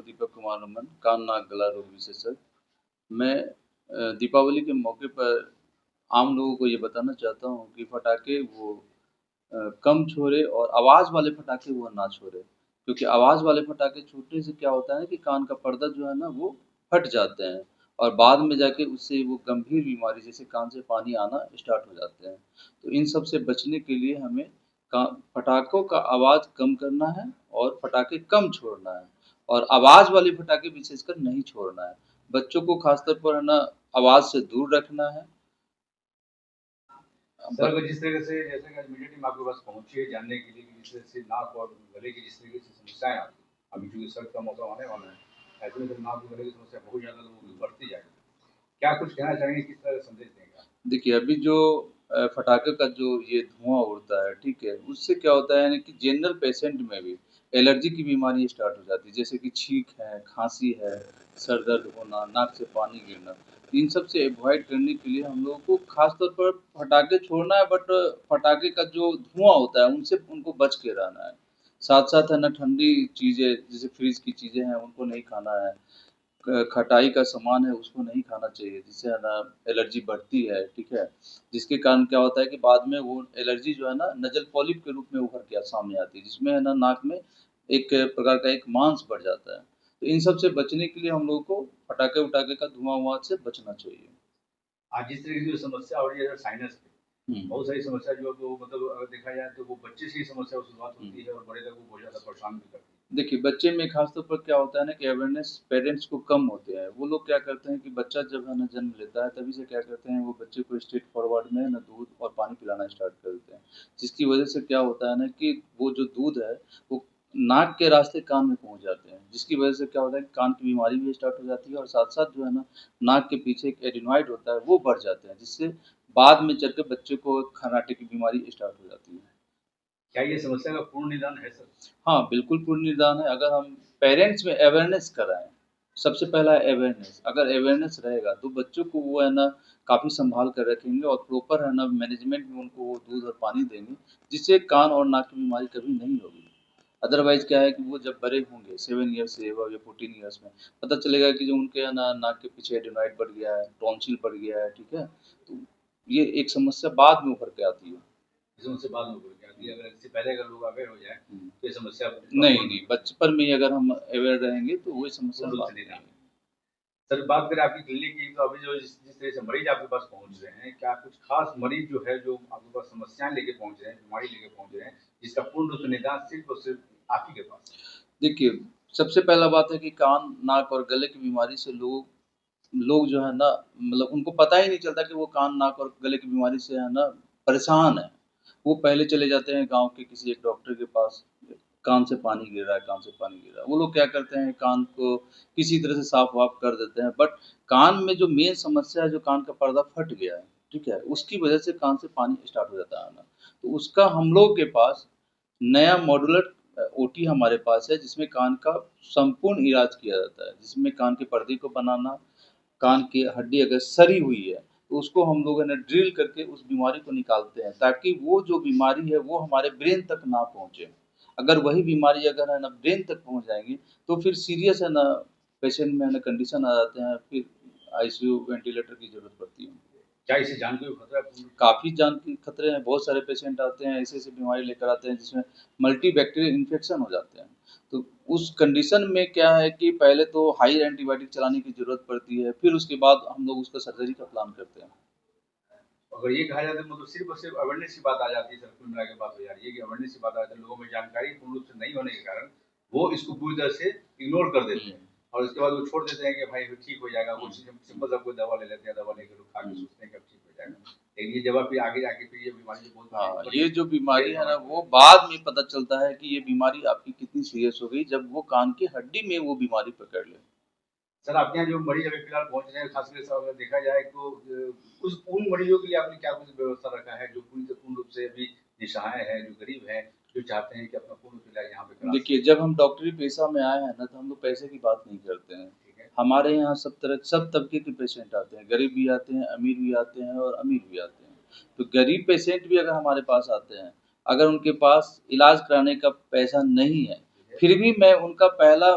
दीपक कुमार रमन, कान नाक गला रोग विशेषज्ञ। मैं दीपावली के मौके पर आम लोगों को ये बताना चाहता हूँ कि पटाखे वो कम छोड़े और आवाज़ वाले पटाखे वो ना छोड़े। क्योंकि आवाज़ वाले पटाखे छूटने से क्या होता है कि कान का पर्दा जो है ना वो फट जाते हैं और बाद में जाके उससे वो गंभीर बीमारी जैसे कान से पानी आना स्टार्ट हो जाते हैं। तो इन सब से बचने के लिए हमें का पटाखों का आवाज़ कम करना है और पटाखे कम छोड़ना है और आवाज़ वाले पटाखे विशेषकर नहीं छोड़ना है। बच्चों को खासतौर पर है ना आवाज़ से दूर रखना है। सर, अगर जिस तरह से जैसे कि आज मीडिया टीम आपके पास पहुँची है जानने के लिए कि जिस तरह से नाक और गले की जिस तरीके से समस्याएँ आती हैं, अभी चूँकि सर्द का मौसम आने वाला है, ऐसे में तो नाक और गले की समस्या बहुत ज़्यादा लोगों की बढ़ती जाएगी। क्या कुछ कहना चाहेंगे, किस तरह का संदेश देंगे आप? देखिए, अभी जो पटाखे का जो ये धुआँ उड़ता है, ठीक है? उससे क्या होता है ना कि जनरल पेशेंट में भी एलर्जी की बीमारी स्टार्ट हो जाती है, जैसे कि छींक है, खाँसी है, सर दर्द होना, नाक से पानी गिरना। इन सब से अवॉइड करने के लिए हम लोगों को ख़ास तौर पर पटाखे छोड़ना है, बट पटाखे का जो धुआँ होता है, उनसे उनको बच के रहना है। साथ-साथ है ना ठंडी चीज़ें, जैसे फ्रिज की चीज़ें हैं, उनको नहीं खाना है। खटाई का सामान है उसको नहीं खाना चाहिए, जिससे है ना एलर्जी बढ़ती है, ठीक है? जिसके कारण क्या होता है कि बाद में वो एलर्जी जो है ना नज़ल पॉलिप के रूप में उभर के सामने आती है, जिसमें है ना नाक में एक प्रकार का एक मांस बढ़ जाता है। तो इन सब से बचने के लिए हम लोगों को पटाखे-वटाखे का धुआँ-वुआँ से बचना चाहिए। आज जिस तरह की जो समस्या हो रही है साइनस की, हुँ, बहुत सारी समस्या जो है वो मतलब अगर देखा जाए तो वो बच्चे से ही समस्या शुरुआत हुँ। होती है और बड़े तक वो बहुत ज़्यादा परेशान भी करती है। देखिए, बच्चे में ख़ास तौर पर क्या होता है ना कि अवेयरनेस पेरेंट्स को कम होते हैं। वो लोग क्या करते हैं कि बच्चा जब है ना जन्म लेता है, तभी से क्या करते हैं वो बच्चे को स्ट्रेट फॉरवर्ड में ना दूध और पानी पिलाना स्टार्ट कर देते हैं। जिसकी वज़ह से क्या होता है ना कि वो जो दूध है, वो नाक के रास्ते कान में पहुँच जाते हैं। जिसकी वज़ह से क्या होता है कि कान की बीमारी भी स्टार्ट हो जाती है और साथ-साथ जो है ना नाक के पीछे एक एडेनॉइड होता है, वो बढ़ जाते हैं। जिससे बाद में चल के बच्चे को खर्राटे की बीमारी स्टार्ट हो जाती है। क्या ये समस्या का पूर्ण निदान है सर? हाँ, बिल्कुल पूर्ण निदान है अगर हम पेरेंट्स में अवेयरनेस कराएँ। सबसे पहला है अवेयरनेस, अगर अवेयरनेस रहेगा तो बच्चों को वो है ना काफ़ी सँभाल कर रखेंगे और प्रॉपर है ना मैनेजमेंट में उनको वो दूध और पानी देंगे, जिससे कान और नाक की बीमारी कभी नहीं होगी। अदरवाइज़ क्या है कि वो जब बड़े होंगे 7 ईयर्स से एबव या 14 ईयर्स में, पता चलेगा कि जो उनके है ना नाक के पीछे एडेनॉइड बढ़ गया है, टॉन्सिल बढ़ गया है, ठीक है? तो ये एक समस्या बाद में उभर के आती है। इस समस्या बाद में उभर के आती है, अगर इससे पहले अगर लोग अवेयर हो जाएँ, हुँ। तो ये समस्या नहीं, नहीं, बचपन में ही अगर हम अवेयर रहेंगे तो वो समस्या पूर्ण रूप से बाद में नहीं निदान। है। सर, बात करें आपकी क्लिनिक की तो अभी जो जिस जिस तरह से मरीज़ आपके पास पहुँच रहे हैं, क्या कुछ ख़ास मरीज़ जो है जो आपके पास समस्याएँ लेके पहुँच रहे हैं, बीमारी लेके पहुँच रहे हैं, जिसका पूर्ण रूप से निदान सिर्फ़ और सिर्फ़ आप ही के पास है? देखिए, सबसे पहला बात है कि कान, नाक और गले की बीमारी से लोग लोग जो है ना मतलब उनको पता ही नहीं चलता कि वो कान, नाक और गले की बीमारी से है ना परेशान हैं। वो पहले चले जाते हैं गाँव के किसी एक डॉक्टर के पास, कान से पानी गिर रहा है, कान से पानी गिर रहा है। वो लोग क्या करते हैं कान को किसी तरह से साफ-वाफ कर देते हैं, बट कान में जो मेन समस्या है जो कान का पर्दा फट गया है, ठीक है? उसकी वजह से कान से पानी स्टार्ट हो जाता है आना। तो उसका हम लोग के पास नया मॉड्यूलर ओटी हमारे पास है जिसमें कान का संपूर्ण इलाज किया जाता है, जिसमें कान के पर्दे को बनाना, कान की हड्डी अगर सड़ी हुई है, तो उसको हम लोग है ना ड्रिल करके उस बीमारी को निकालते हैं, ताकि वो जो बीमारी है वो हमारे ब्रेन तक ना पहुँचे। अगर वही बीमारी अगर है ना ब्रेन तक पहुँच जाएँगी, तो फिर सीरियस है ना पेशेंट में है ना कंडीशन आ जाते हैं, फिर आईसीयू, वेंटिलेटर की ज़रूरत पड़ती है। क्या इससे जान को भी खतरा है पूर्ण रूप से? काफ़ी जान के खतरे हैं, बहुत सारे पेशेंट आते हैं, ऐसी-ऐसी बीमारी लेकर आते हैं जिसमें मल्टी बैक्टीरियल इन्फेक्शन हो जाते हैं। तो उस कंडीशन में क्या है कि पहले तो हाई एंटीबायोटिक चलाने की ज़रूरत पड़ती है, फिर उसके बाद हम लोग उसका सर्जरी का प्लान करते हैं। अगर ये कहा जाए तो मतलब सिर्फ़ और सिर्फ़ अवेयरनेस की बात आ जाती है सर, कुल मिला के बात हो जा रही है कि अवेयरनेस की बात आ जाती है, लोगों में जानकारी पूर्ण रूप से नहीं होने के कारण, वो इसको पूरी तरह से इग्नोर कर देते हुँ, हैं और उसके बाद वो छोड़ देते हैं कि भाई ठीक हो जाएगा, हुँ, कुछ सिंपल सा कोई दवा ले लेते हैं, दवा लेके लोग खा के हुँ, सोचते हैं कि अब ठीक हो हुँ। जाएगा। लेकिन ये जब फिर आगे जाके फिर ये बीमारी जो बहुत हाँ, बड़ी ये जो बीमारी है ना बीमारी हो वो जाती है। बाद में पता चलता है कि ये बीमारी आपकी कितनी सीरियस हो गई जब वो कान की हड्डी में वो बीमारी पकड़ ले। सर, आपके यहाँ जो मरीज़ अभी फिलहाल पहुँच रहे हैं, ख़ास करके सर अगर देखा जाए तो कुछ उन मरीज़ों के लिए आपने क्या कुछ व्यवस्था रखा है, जो पूर्ण रूप से अभी निस्सहाय हैं, जो गरीब हैं, जो चाहते हैं कि अपना पूर्ण इलाज यहाँ पे करा देखिए, सकें? जब हम डॉक्टरी पेशा में आए हैं ना, तो हम लोग पैसे की बात नहीं करते हैं। ठीक है? हमारे यहाँ सब तबके के पेशेंट आते हैं, गरीब भी आते हैं, अमीर भी आते हैं और अमीर भी आते हैं। तो गरीब पेशेंट भी अगर हमारे पास आते हैं, अगर उनके पास इलाज कराने का पैसा नहीं है, ठीक है? फिर भी मैं उनका पहला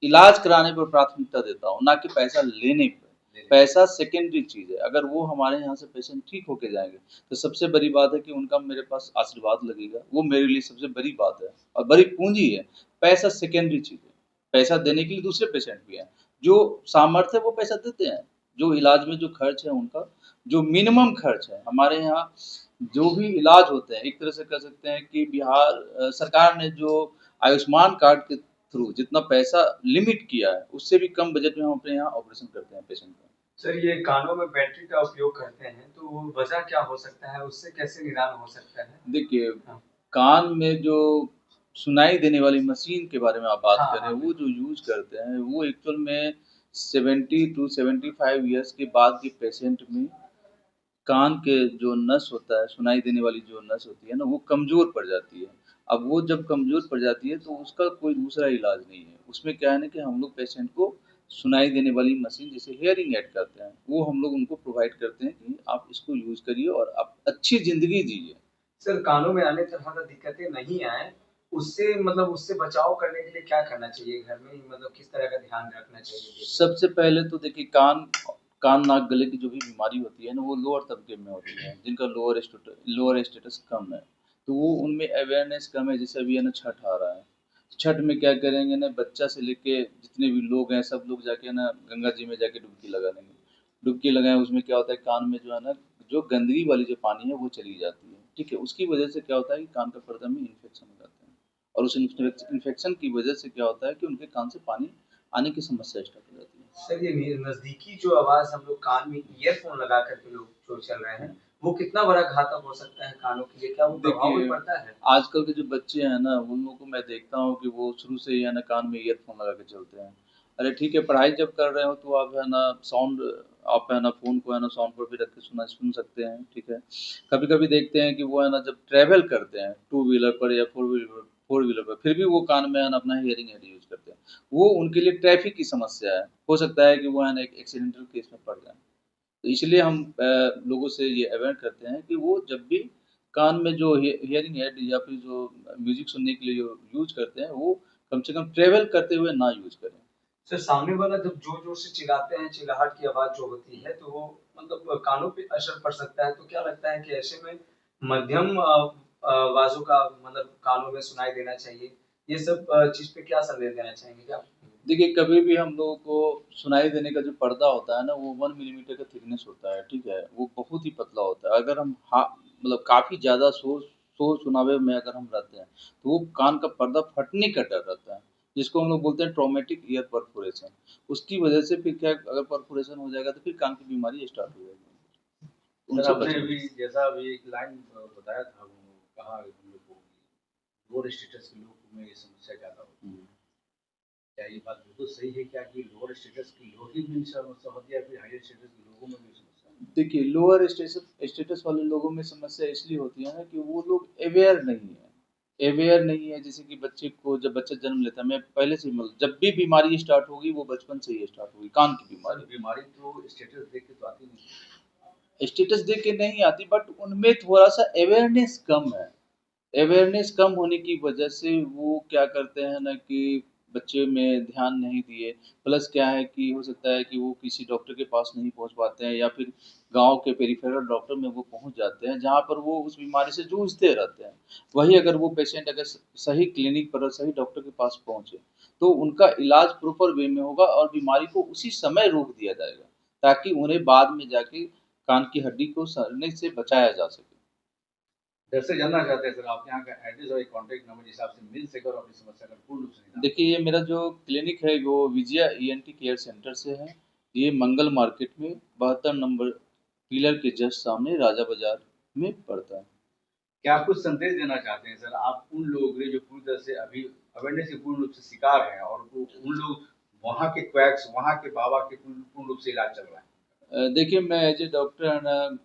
इलाज कराने पर प्राथमिकता देता हूँ, ना कि पैसा लेने पे। पैसा सेकेंडरी चीज़ है। अगर वो हमारे यहाँ से पेशेंट ठीक होके जाएँगे, तो सबसे बड़ी बात है कि उनका मेरे पास आशीर्वाद लगेगा, वो मेरे लिए सबसे बड़ी बात है और बड़ी पूँजी है। पैसा सेकेंडरी चीज़ है। पैसा देने के लिए दूसरे पेशेंट भी हैं, जो सामर्थ्य है वो पैसा देते हैं। जो इलाज में जो खर्च है उनका, जो मिनिमम खर्च है, हमारे यहाँ जो भी इलाज होते हैं, एक तरह से कह सकते हैं कि बिहार सरकार ने जो आयुष्मान कार्ड के थ्रू जितना पैसा लिमिट किया है, उससे भी कम बजट में हम अपने यहाँ ऑपरेशन करते हैं पेशेंट का। सर ये कानों में बैटरी का उपयोग करते हैं तो वो वजह क्या हो सकता है, उससे कैसे निदान हो सकता है? देखिए, हाँ। कान में जो सुनाई देने वाली मशीन के बारे में आप बात हाँ, कर रहे हाँ, हैं, वो जो यूज़ करते हैं, वो एक्चुअल में 70 टू 75 इयर्स के बाद के पेशेंट में कान के जो नस होता है, सुनाई देने वाली जो नस होती है ना, वो कमज़ोर पड़ जाती है। अब वो जब कमज़ोर पड़ जाती है, तो उसका कोई दूसरा इलाज नहीं है। उसमें क्या है ना कि हम लोग पेशेंट को सुनाई देने वाली मशीन जिसे हियरिंग ऐड कहते हैं, वो हम लोग उनको प्रोवाइड करते हैं कि आप इसको यूज़ करिए और आप अच्छी ज़िंदगी जिए। सर कानों में अन्य तरह का दिक्कतें नहीं आए, उससे मतलब उससे बचाव करने के लिए क्या करना चाहिए घर में? मतलब किस तरह का ध्यान रखना चाहिए? सबसे पहले तो देखिए कान नाक गले की जो भी बीमारी होती है ना, वो लोअर तबके में होती है, जिनका लोअर स्टेटस कम है, तो वो उनमें अवेयरनेस कम है। जैसे अभी है ना छठ आ रहा है, छठ में क्या करेंगे ना, बच्चा से लेके जितने भी लोग हैं सब लोग जाके ना गंगा जी में जाके डुबकी लगा लेंगे। डुबकी लगाएं, उसमें क्या होता है कान में जो है ना, जो गंदगी वाली जो पानी है वो चली जाती है, ठीक है। उसकी वजह से क्या होता है कि कान का पर्दा में इन्फेक्शन हो जाता है, और उस इन्फेक्शन की वजह से क्या होता है कि उनके कान से पानी आने की समस्या स्टार्ट हो जाती है। सर ये नज़दीकी जो आवाज़ हम लोग कान में ईयरफ़ोन लगा कर के लोग जो चल रहे हैं, वो कितना बड़ा घातक हो सकता है कानों के लिए? क्या वो प्रभाव भी देखिए, पड़ता है? आजकल के जो बच्चे हैं ना, उन लोगों को मैं देखता हूँ कि वो शुरू से ही है ना कान में ईयरफ़ोन लगा के चलते हैं। अरे ठीक है, पढ़ाई जब कर रहे हो तो आप है ना आप है ना फ़ोन को है ना साउंड पर भी रख के सुन सकते हैं, ठीक है। कभी-कभी देखते हैं कि वो है ना जब ट्रैवल करते हैं, टू व्हीलर पर या फ़ोर व्हीलर पर, फिर भी वो कान में है ना अपना हियरिंग एड यूज़ करते हैं। वो उनके लिए ट्रैफ़िक की समस्या है। हो सकता है कि वो है ना एक एक्सीडेंटल केस में पड़ जाएँ। तो इसलिए हम लोगों से ये अवेयर करते हैं कि वो जब भी कान में जो हियरिंग एड या फिर जो म्यूजिक सुनने के लिए जो यूज करते हैं, वो कम से कम ट्रेवल करते हुए ना यूज करें। सर सामने वाला जब जोर-जोर से चिल्लाते हैं, चिल्लाहट की आवाज़ जो होती है, तो वो मतलब कानों पे असर पड़ सकता है। तो क्या लगता है कि ऐसे में मध्यम आवाज़ों का मतलब कानों में सुनाई देना चाहिए? ये सब चीज़ पे क्या संदेश देना चाहेंगे क्या? देखिए, कभी भी हम लोगों को सुनाई देने का जो पर्दा होता है ना, वो 1 मिलीमीटर का थिकनेस होता है, ठीक है? वो बहुत ही पतला होता है। अगर हम मतलब काफ़ी ज़्यादा शोर-शराबे में अगर हम रहते हैं, तो वो कान का पर्दा फटने का डर रहता है, जिसको हम लोग बोलते हैं ट्रॉमेटिक ईयर परफोरेशन। उसकी वजह से फिर क्या, अगर परफोरेशन हो जाएगा, तो फिर कान की बीमारी स्टार्ट हो जाएगी। सर उनसे आपने बचना अभी चाहिए। जैसा अभी एक लाइन बताया था, वो कहा हम लोग को लोअर स्टेटस के लोगों में ये समस्या ज़्यादा होती है। हुँ। क्या ये बात बिल्कुल सही है क्या कि लोअर स्टेटस के लोग ही में समस्या होती है या फिर हायर स्टेटस के लोगों में भी समस्या होती देखिए, लोअर स्टेटस वाले लोगों में समस्या इसलिए होती है ना कि वो लोग अवेयर नहीं है। अवेयर नहीं है, जैसे कि बच्चे को जब बच्चा जन्म लेता है, मैं पहले से ही जब भी बीमारी स्टार्ट होगी वो बचपन से ही स्टार्ट होगी, कान की है? सर बीमारी। बीमारी तो स्टेटस देख के तो आती नहीं। स्टेटस देख के नहीं आती, बट उनमें थोड़ा-सा अवेयरनेस कम है। अवेयरनेस कम होने की वजह से वो क्या करते हैं ना कि बच्चे में ध्यान नहीं दिए, प्लस क्या है कि हो सकता है कि वो किसी डॉक्टर के पास नहीं पहुँच पाते हैं या फिर गाँव के पेरिफेरल डॉक्टर में वो पहुँच जाते हैं, जहाँ पर वो उस बीमारी से जूझते रहते हैं। वहीं अगर वो पेशेंट अगर सही क्लिनिक पर और सही डॉक्टर के पास पहुँचे, तो उनका इलाज प्रॉपर वे में होगा और बीमारी को उसी समय रोक दिया जाएगा, ताकि उन्हें बाद में जाके कान की हड्डी को सड़ने से बचाया जा सके। दर्शक जानना चाहते हैं सर आपके यहाँ का एड्रेस और एक कॉन्टैक्ट नंबर जिस हिसाब से मिल सके और अपनी समस्या का पूर्ण रूप से निदान। देखिए, ये मेरा जो क्लिनिक है वो विजया ईएनटी केयर सेंटर से है। ये मंगल मार्केट में 72 नंबर पिलर के जस्ट सामने राजा बाज़ार में पड़ता है। क्या आप कुछ संदेश देना चाहते हैं सर आप उन लोगों के लिए जो पूरी तरह से अभी अवेयरनेस के पूर्ण रूप से शिकार हैं और वो उन लोग वहाँ के क्वैक्स वहाँ के बाबा के पूर्ण रूप से इलाज चल रहा है? देखिए, मैं एज़ ए डॉक्टर है ना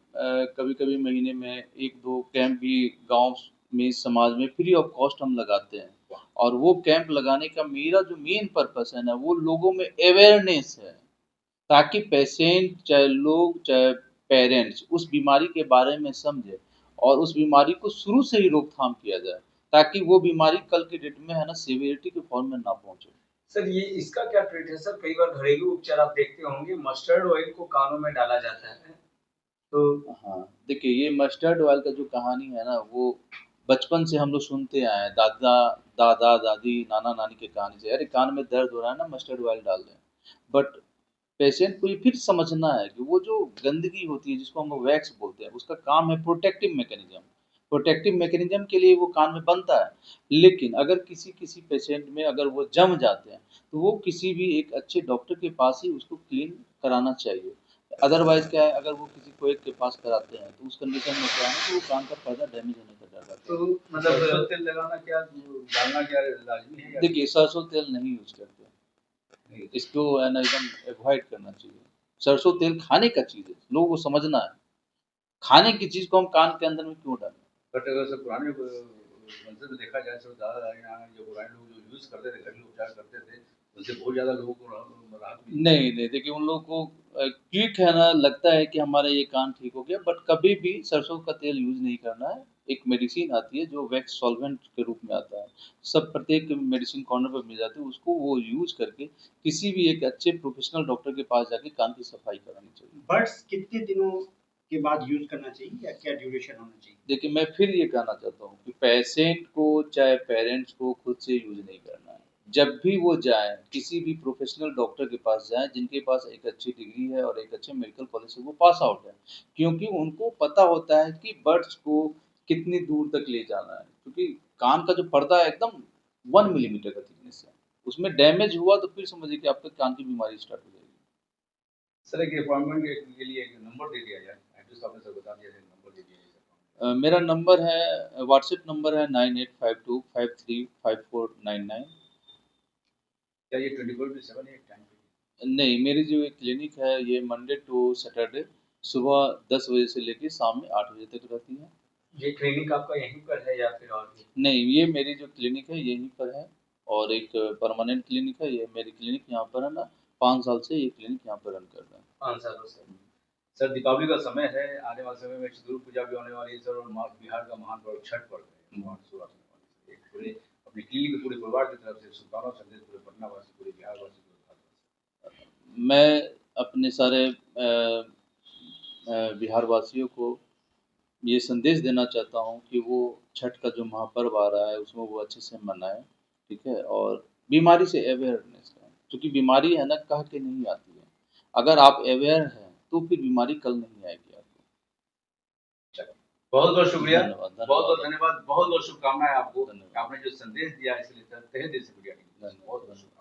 कभी-कभी महीने में 1-2 कैंप भी गाँव में समाज में फ्री ऑफ कॉस्ट हम लगाते हैं। और वो कैंप लगाने का मेरा जो मेन पर्पस है ना, वो लोगों में अवेयरनेस है। ताकि पेशेंट चाहे लोग चाहे पेरेंट्स उस बीमारी के बारे में समझे और उस बीमारी को शुरू से ही रोकथाम किया जाए, ताकि वो बीमारी कल की डेट में है ना सीवियरिटी के फॉर्म में ना पहुंचे। सर ये इसका क्या ट्रीट है सर? कई बार घरेलू उपचार आप देखते होंगे, मस्टर्ड ऑयल को कानों में डाला जाता है। तो हाँ, देखिए ये मस्टर्ड ऑयल का जो कहानी है ना, वो बचपन से हम लोग सुनते आए हैं, दादा-दादी, नाना-नानी की कहानी से, अरे कान में दर्द हो रहा है ना मस्टर्ड ऑयल डाल दें। बट पेशेंट को ये फिर समझना है कि वो जो गंदगी होती है जिसको हम लोग वैक्स बोलते हैं, उसका काम है प्रोटेक्टिव मैकेनिज्म। प्रोटेक्टिव मैकेनिज्म के लिए वो कान में बनता है। लेकिन अगर किसी पेशेंट में अगर वो जम जाते हैं, तो वो किसी भी एक अच्छे डॉक्टर के पास ही उसको क्लीन कराना चाहिए। अदरवाइज़ क्या है, अगर वो किसी को एक के पास कराते हैं, तो उस कंडीशन में क्या है ना कि वो कान का पर्दा डैमेज होने का डर रहता तो है। सरसों मतलब तेल लगाना क्या डालना क्या लाज़मी है या देखिए सरसों तेल नहीं यूज़ करते हैं। नहीं? इसको है ना एकदम अवॉइड करना चाहिए। सरसों तेल खाने का चीज़ है, लोगों को समझना है। खाने की चीज़ को हम कान के अंदर में क्यों डालें? बट अगर सब पुराने मंज़र में देखा जाए, सब दादा-दादी, नाना जो पुराने लोग जो यूज़ करते थे, घरेलू उपचार करते थे, उससे बहुत ज़्यादा लोगों को राहत मिली। नहीं, नहीं, देखिए उन लोगों को क्विक है ना लगता है कि हमारा ये कान ठीक हो गया, बट कभी भी सरसों का तेल यूज़ नहीं करना है। एक मेडिसिन आती है जो वैक्स सॉल्वेंट के रूप में आता है। सब प्रत्येक मेडिसिन कॉर्नर पे मिल जाती है, उसको वो यूज़ करके किसी भी एक अच्छे प्रोफेशनल डॉक्टर के पास जाके कान की सफाई करानी चाहिए। बड्स कितने दिनों के बाद यूज करना चाहिए या क्या ड्यूरेशन होना चाहिए? देखिए, मैं फिर ये कहना चाहता हूँ कि पेशेंट को चाहे पेरेंट्स को खुद से यूज़ नहीं करना है। जब भी वो जाएँ, किसी भी प्रोफ़ेशनल डॉक्टर के पास जाएँ, जिनके पास एक अच्छी डिग्री है और एक अच्छे मेडिकल कॉलेज से वो पास आउट है। क्योंकि उनको पता होता है कि बड्स को कितनी दूर तक ले जाना है। क्योंकि कान का जो पर्दा है एकदम 1 मिलीमीटर का थिकनेस है। उसमें डैमेज हुआ तो फिर समझिए कि आपके कान की बीमारी स्टार्ट हो जाएगी। सर एक अपॉइंटमेंट के लिए एक नंबर दे दिया जाए, एड्रेस आपने सर बता दिया है, नंबर दे दिया जाए। मेरा नंबर है व्हाट्सएप नंबर है 9852535499। क्या ये 24/7 है टाइम पे? नहीं, मेरी जो ये क्लिनिक है ये मंडे टू सैटरडे सुबह 10 बजे से लेके शाम में 8 बजे तक रहती है। ये क्लिनिक आपका यहीं पर है या फिर और भी? नहीं, ये मेरी जो क्लिनिक है यहीं पर है और एक परमानेंट क्लिनिक है। ये मेरी क्लिनिक यहाँ पर है ना 5 साल से ये क्लिनिक यहाँ पर रन कर रहा है। 5 सालों से। सर दीपावली का समय है, आने वाले समय में दुर्गा पूजा भी होने वाली है सर, और बिहार का महान पर्व छठ पर्व है, महान शिवरात्रि होने वाली है। एक पूरे अपनी क्लिनिक के पूरे परिवार की तरफ से शुभकामना संदेश पूरे पटना वासी, पूरे बिहार वासी, पूरे भारत वासी। मैं अपने सारे बिहार वासियों को ये संदेश देना चाहता हूँ कि वो छठ का जो महापर्व आ रहा है उसमें वो अच्छे से मनाएँ, ठीक है? और बीमारी से अवेयरनेस रहें, क्योंकि बीमारी है ना कह के नहीं आती है। अगर आप अवेयर हैं, तो फिर बीमारी कल नहीं आएगी आपको। चलो, बहुत बहुत शुक्रिया, धन्यवाद, बहुत बहुत धन्यवाद। धन्यवाद, बहुत बहुत शुभकामनाएं आपको, धन्यवाद। आपने जो संदेश दिया इसके लिए तहे दिल से शुक्रिया। बहुत बहुत धन्यवाद। शुक्रिया।